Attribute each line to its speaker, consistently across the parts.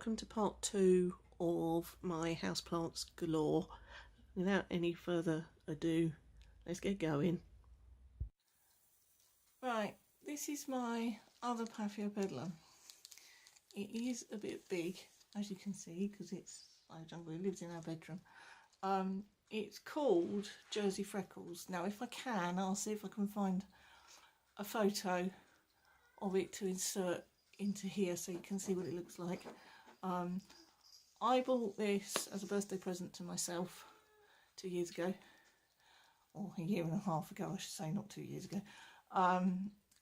Speaker 1: welcome to part 2 of my Houseplants Galore. Without any further ado, let's get going. Right, this is my other patio bedlam. It is a bit big, as you can see, because it's so jungle. It lives in our bedroom. It's called Jersey Freckles. Now, if I can, I'll see if I can find a photo of it to insert into here so you can see what it looks like. I bought this as a birthday present to myself 2 years ago, or a year and a half ago I should say, not 2 years ago,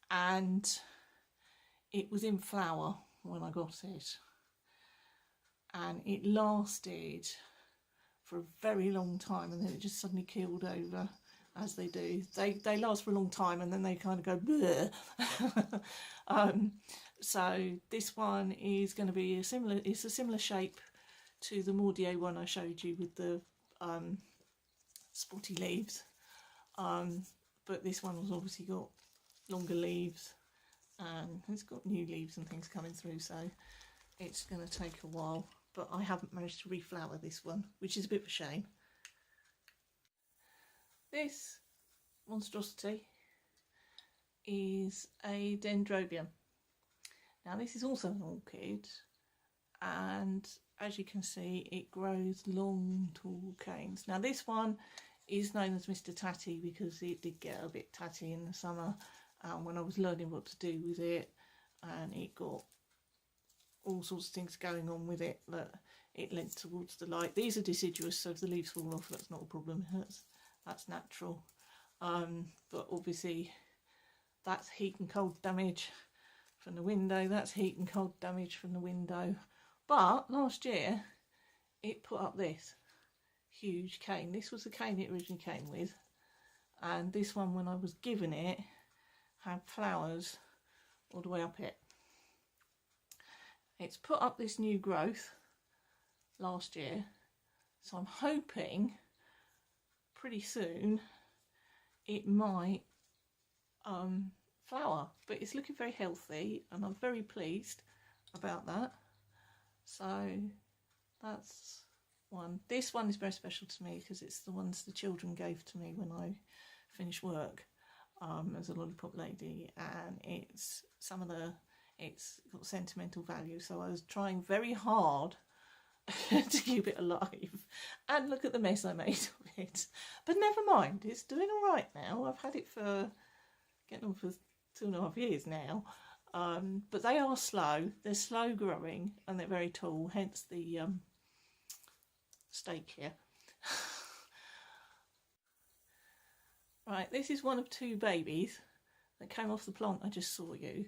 Speaker 1: and it was in flower when I got it, and it lasted for a very long time, and then it just suddenly keeled over, as they do. They last for a long time and then they kind of go bleh. So this one is going to be a similar shape to the Mordier one I showed you with the spotty leaves, but this one has obviously got longer leaves and it's got new leaves and things coming through, so it's going to take a while, but I haven't managed to reflower this one, which is a bit of a shame. This monstrosity is a dendrobium. Now this is also an orchid, and as you can see it grows long tall canes. Now this one is known as Mr. Tatty because it did get a bit tatty in the summer when I was learning what to do with it, and it got all sorts of things going on with it that it lent towards the light. These are deciduous, so if the leaves fall off that's not a problem, that's natural, but obviously that's heat and cold damage from the window, that's heat and cold damage from the window. But last year it put up this huge cane. This was the cane it originally came with, and this one, when I was given it, had flowers all the way up it. It's put up this new growth last year, so I'm hoping pretty soon it might flower, but it's looking very healthy and I'm very pleased about that. So that's one. This one is very special to me because it's the ones the children gave to me when I finished work as a lollipop lady, and it's got sentimental value, so I was trying very hard to keep it alive, and look at the mess I made of it. But never mind, it's doing all right now. I've had it for getting on for 2.5 years now, but they are slow. They're slow growing and they're very tall, hence the stake here. Right, this is one of 2 babies that came off the plant I just saw you,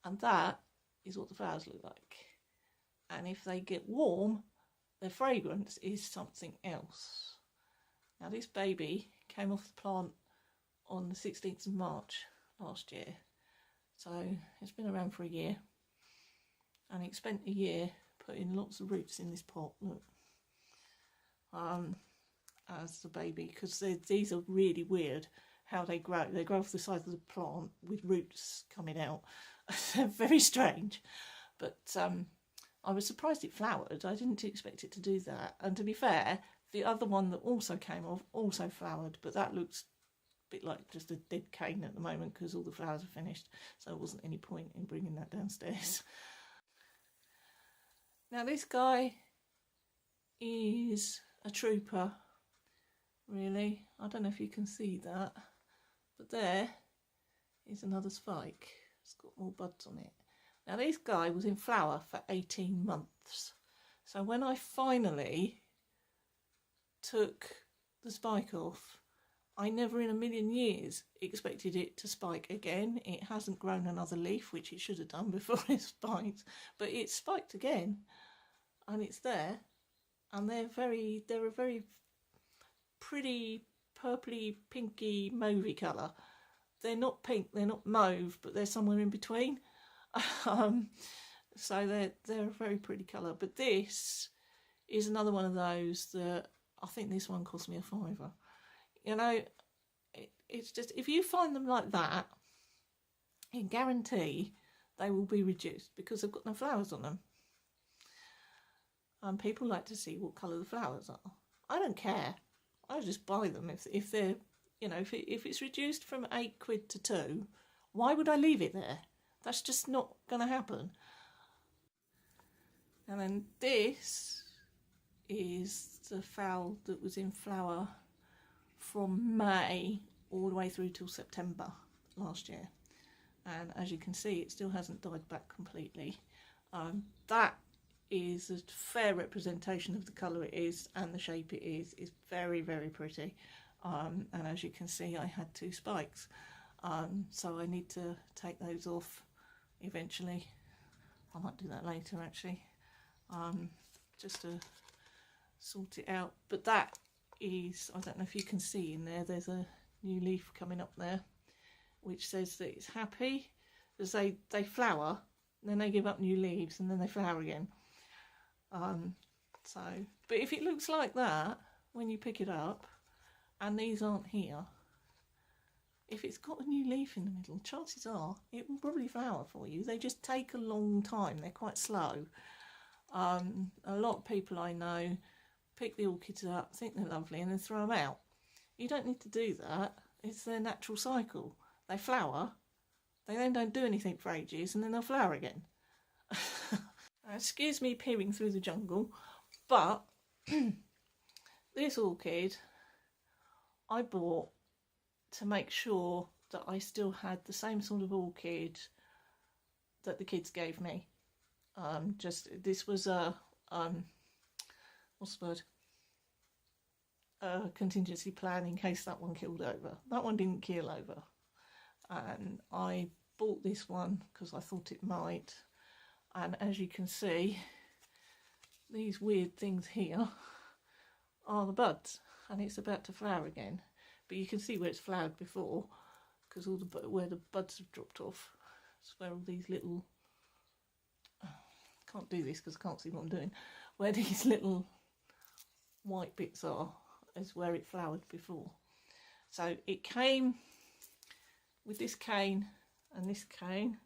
Speaker 1: and that is what the flowers look like. And if they get warm, their fragrance is something else. Now this baby came off the plant on the 16th of March last year, so it's been around for a year, and it spent a year putting lots of roots in this pot, look, as the baby, because these are really weird how they grow. They grow off the side of the plant with roots coming out. They're very strange, but I was surprised it flowered. I didn't expect it to do that, and to be fair, the other one that also came off also flowered, but that looks a bit like just a dead cane at the moment because all the flowers are finished, so there wasn't any point in bringing that downstairs. Now this guy is a trooper, really. I don't know if you can see that, but there is another spike. It's got more buds on it. Now this guy was in flower for 18 months, so when I finally took the spike off, I never in a million years expected it to spike again. It hasn't grown another leaf, which it should have done before it spiked, but it spiked again, and it's there, and they're a very pretty purpley, pinky, mauvey colour. They're not pink, they're not mauve, but they're somewhere in between. So they're a very pretty colour. But this is another one of those that I think this one cost me a £5. You know, it's just, if you find them like that, I guarantee they will be reduced because they've got no flowers on them. people like to see what colour the flowers are. I don't care. I just buy them if they're, you know, if it's reduced from £8 to £2, why would I leave it there? That's just not going to happen. And then this is the phal that was in flower from May all the way through till September last year. And as you can see, it still hasn't died back completely. That is a fair representation of the colour it is and the shape it is. It's very, very pretty. And as you can see, I had 2 spikes. So I need to take those off eventually. I might do that later actually, just to sort it out. But that is, I don't know if you can see in there, there's a new leaf coming up there which says that it's happy, because they flower, then they give up new leaves and then they flower again. But if it looks like that when you pick it up and these aren't here, if it's got a new leaf in the middle, chances are it will probably flower for you. They just take a long time, they're quite slow. A lot of people I know pick the orchids up, think they're lovely, and then throw them out. You don't need to do that. It's their natural cycle. They flower, they then don't do anything for ages, and then they'll flower again. Excuse me peering through the jungle, but this orchid I bought to make sure that I still had the same sort of orchid that the kids gave me. This was a what's the word? A contingency plan in case that one killed over. That one didn't keel over, and I bought this one because I thought it might. And as you can see, these weird things here are the buds, and it's about to flower again. But you can see where it's flowered before, because all the where the buds have dropped off. It's where all these little, can't do this because I can't see what I'm doing. Where these little white bits are is where it flowered before. So it came with this cane and this cane,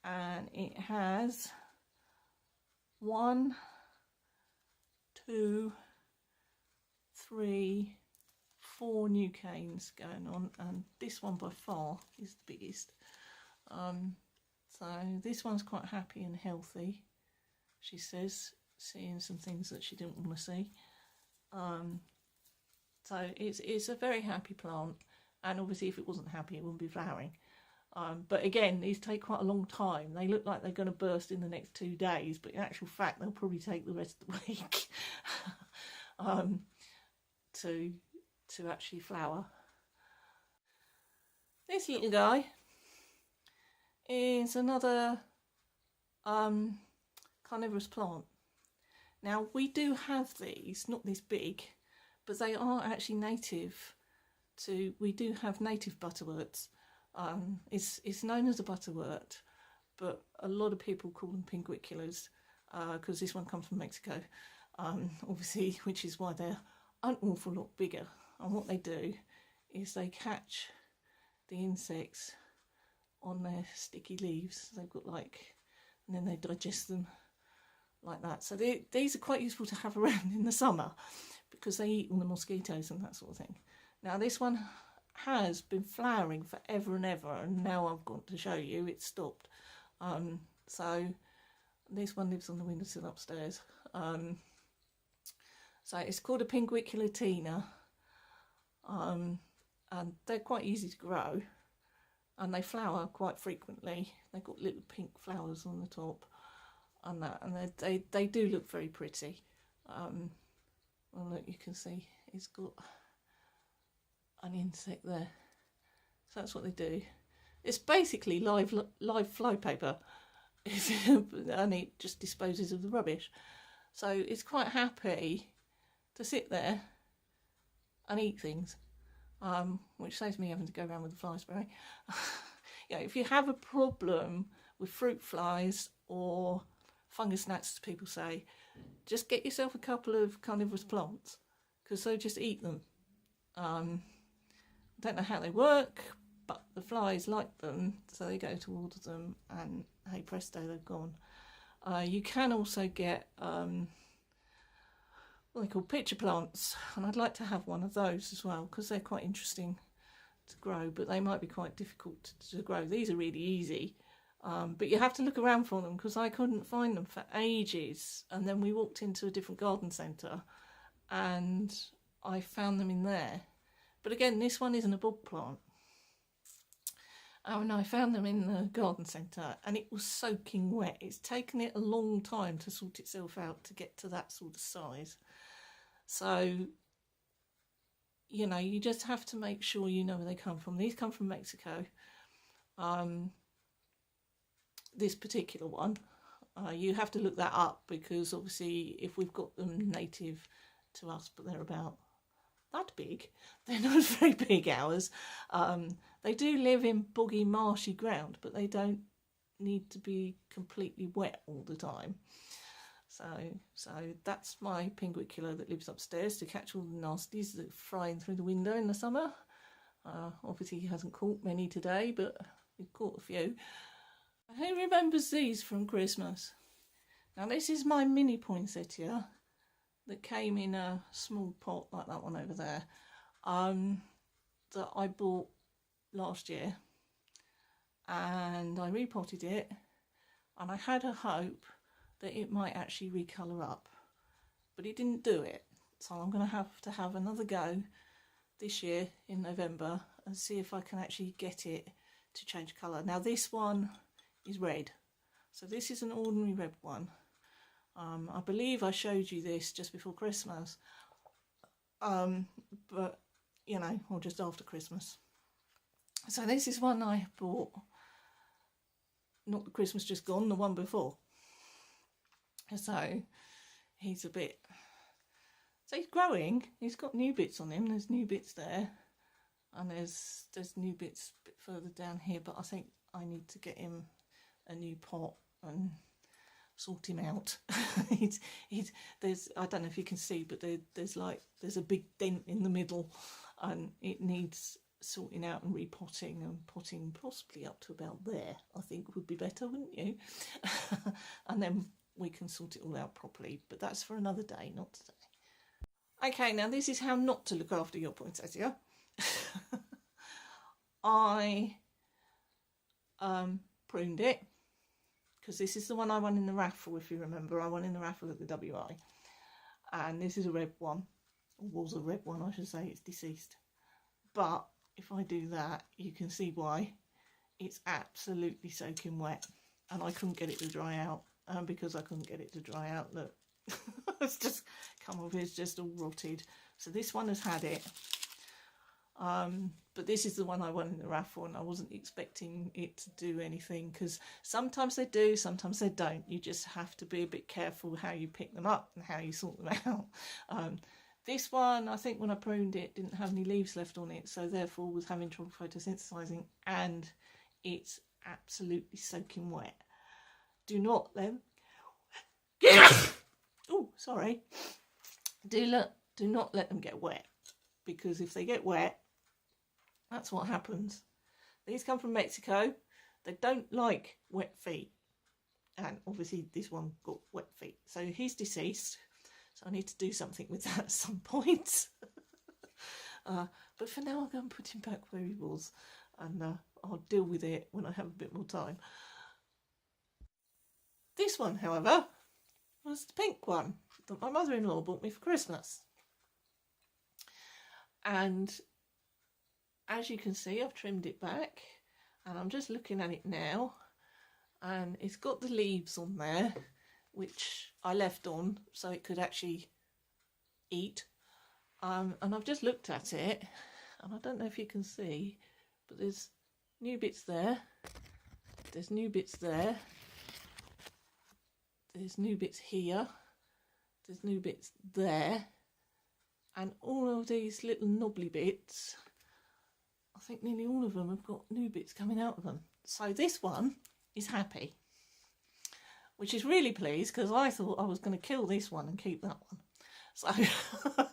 Speaker 1: and it has 1, 2, 3, 4 new canes going on, and this one by far is the biggest. So this one's quite happy and healthy, she says, seeing some things that she didn't want to see. So it's a very happy plant, and obviously if it wasn't happy it wouldn't be flowering. But again, these take quite a long time. They look like they're going to burst in the next 2 days, but in actual fact they'll probably take the rest of the week to actually flower. This little guy is another carnivorous plant. Now we do have these, not this big, but they are actually native to, we do have native butterworts. It's known as a butterwort, but a lot of people call them pinguiculas because this one comes from Mexico, obviously, which is why they're an awful lot bigger. And what they do is they catch the insects on their sticky leaves. They've got like, and then they digest them like that. So these are quite useful to have around in the summer because they eat all the mosquitoes and that sort of thing. Now this one has been flowering forever and ever, and now I've got to show you it's stopped. So this one lives on the windowsill upstairs. So it's called a pinguiculatina, and they're quite easy to grow, and they flower quite frequently. They've got little pink flowers on the top and that, and they do look very pretty. Well, look, you can see it's got an insect there. So that's what they do. It's basically live fly paper, and it just disposes of the rubbish. So it's quite happy to sit there and eat things, which saves me having to go around with the fly spray. Yeah, if you have a problem with fruit flies or fungus gnats, as people say, just get yourself a couple of carnivorous plants, because they'll just eat them. I don't know how they work, but the flies like them, so they go towards them, and hey presto, they've gone. You can also get what they call pitcher plants, and I'd like to have one of those as well because they're quite interesting to grow, but they might be quite difficult to grow. These are really easy, but you have to look around for them because I couldn't find them for ages, and then we walked into a different garden centre and I found them in there. But again, this one isn't a bulb plant. Oh, and I found them in the garden centre and it was soaking wet. It's taken it a long time to sort itself out to get to that sort of size. So, you know, you just have to make sure you know where they come from. These come from Mexico. This particular one, you have to look that up because obviously if we've got them native to us, but they're about that big, they're not very big ours. They do live in boggy, marshy ground, but they don't need to be completely wet all the time. So that's my pinguicula that lives upstairs to catch all the nasties that are flying through the window in the summer. Obviously he hasn't caught many today, but we've caught a few. Who remembers these from Christmas? Now this is my mini poinsettia that came in a small pot like that one over there, that I bought last year, and I repotted it, and I had a hope that it might actually recolour up, but it didn't do it. So I'm going to have another go this year in November and see if I can actually get it to change colour. Now this one is red, so this is an ordinary red one. I believe I showed you this just before Christmas, but you know, or just after Christmas. So this is one I bought, not the Christmas just gone, the one before. So he's so he's growing, he's got new bits on him, there's new bits there, and there's new bits a bit further down here, but I think I need to get him a new pot and sort him out. There's I don't know if you can see, but there's a big dent in the middle, and it needs sorting out and repotting and potting possibly up to about there. I think would be better, wouldn't you? And then we can sort it all out properly, but that's for another day, not today. Okay, now this is how not to look after your poinsettia. I pruned it, because this is the one I won in the raffle, if you remember. I won in the raffle at the WI, and this is a red one, or was a red one I should say. It's deceased, but if I do that you can see why. It's absolutely soaking wet, and I couldn't get it to dry out, and because I couldn't get it to dry out, look, it's just come off, it's just all rotted. So this one has had it, but this is the one I won in the raffle, and I wasn't expecting it to do anything, because sometimes they do, sometimes they don't. You just have to be a bit careful how you pick them up and how you sort them out. This one, I think when I pruned it, didn't have any leaves left on it, so therefore was having trouble photosynthesizing, and it's absolutely soaking wet. Do not then oh, sorry. Do not let them get wet, because if they get wet, that's what happens. These come from Mexico. They don't like wet feet, and obviously this one got wet feet, so he's deceased. So I need to do something with that at some point. But for now, I'll go and put him back where he was, and I'll deal with it when I have a bit more time. This one, however, was the pink one that my mother-in-law bought me for Christmas. And as you can see, I've trimmed it back, and I'm just looking at it now, and it's got the leaves on there, which I left on so it could actually eat. And I've just looked at it, and I don't know if you can see, but there's new bits there, there's new bits there, there's new bits here, there's new bits there, and all of these little knobbly bits, I think nearly all of them have got new bits coming out of them. So this one is happy, which is really pleased, because I thought I was going to kill this one and keep that one.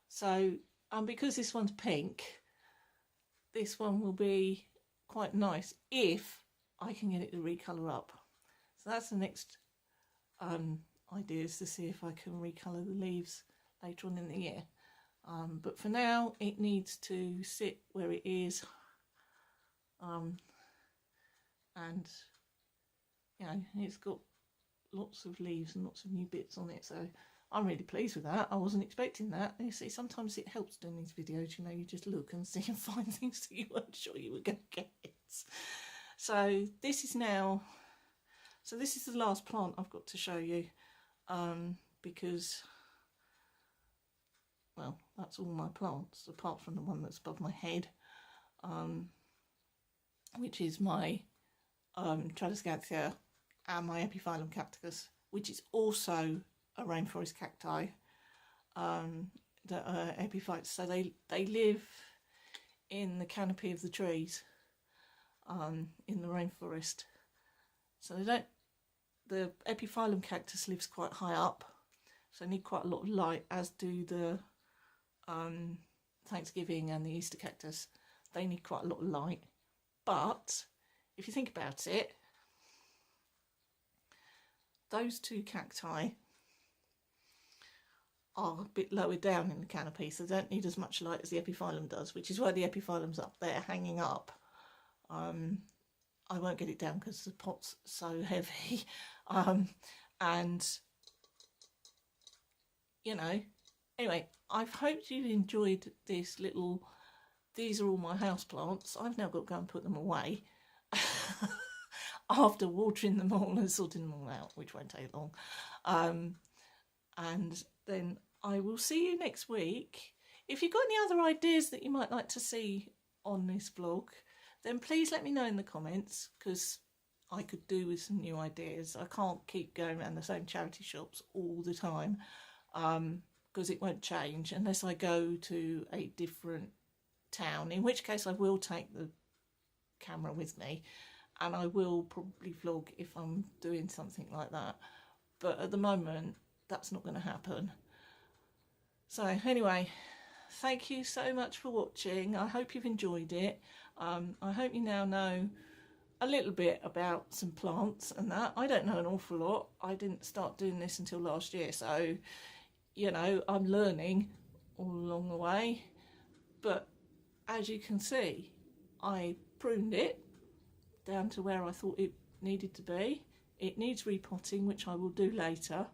Speaker 1: So because this one's pink, this one will be quite nice if I can get it to recolour up. So that's the next idea, is to see if I can recolour the leaves later on in the year. But for now it needs to sit where it is, and you know, it's got lots of leaves and lots of new bits on it, so I'm really pleased with that. I wasn't expecting that. You see, sometimes it helps doing these videos, you know, you just look and see and find things that you weren't sure you were going to get. So this is now, so this is the last plant I've got to show you, because, well, that's all my plants apart from the one that's above my head, which is my Tradescantia and my Epiphyllum cactus, which is also a rainforest cacti that are epiphytes. So they live in the canopy of the trees in the rainforest. So they don't, the Epiphyllum cactus lives quite high up, so they need quite a lot of light, as do the Thanksgiving and the Easter cactus. They need quite a lot of light. But if you think about it, those two cacti are a bit lower down in the canopy, so they don't need as much light as the Epiphyllum does, which is why the Epiphyllum's up there hanging up. I won't get it down because the pot's so heavy. And, you know, anyway, I've hoped you've enjoyed this little, these are all my house plants. I've now got to go and put them away after watering them all and sorting them all out, which won't take long. And then I will see you next week. If you've got any other ideas that you might like to see on this vlog, then please let me know in the comments, because I could do with some new ideas. I can't keep going around the same charity shops all the time, because it won't change unless I go to a different town, in which case I will take the camera with me and I will probably vlog if I'm doing something like that. But at the moment, that's not going to happen. So anyway, thank you so much for watching. I hope you've enjoyed it. I hope you now know a little bit about some plants and that. I don't know an awful lot. I didn't start doing this until last year, so you know, I'm learning all along the way. But as you can see, I pruned it down to where I thought it needed to be. It needs repotting, which I will do later,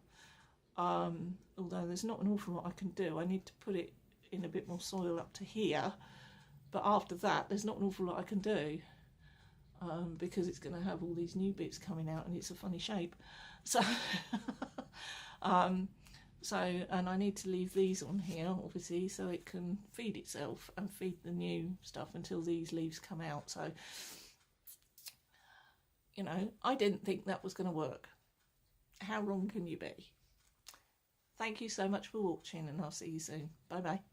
Speaker 1: although there's not an awful lot I can do. I need to put it in a bit more soil up to here, but after that there's not an awful lot I can do, because it's going to have all these new bits coming out and it's a funny shape. So and I need to leave these on here obviously so it can feed itself and feed the new stuff until these leaves come out. So, you know, I didn't think that was going to work. How wrong can you be? Thank you so much for watching, and I'll see you soon. Bye bye.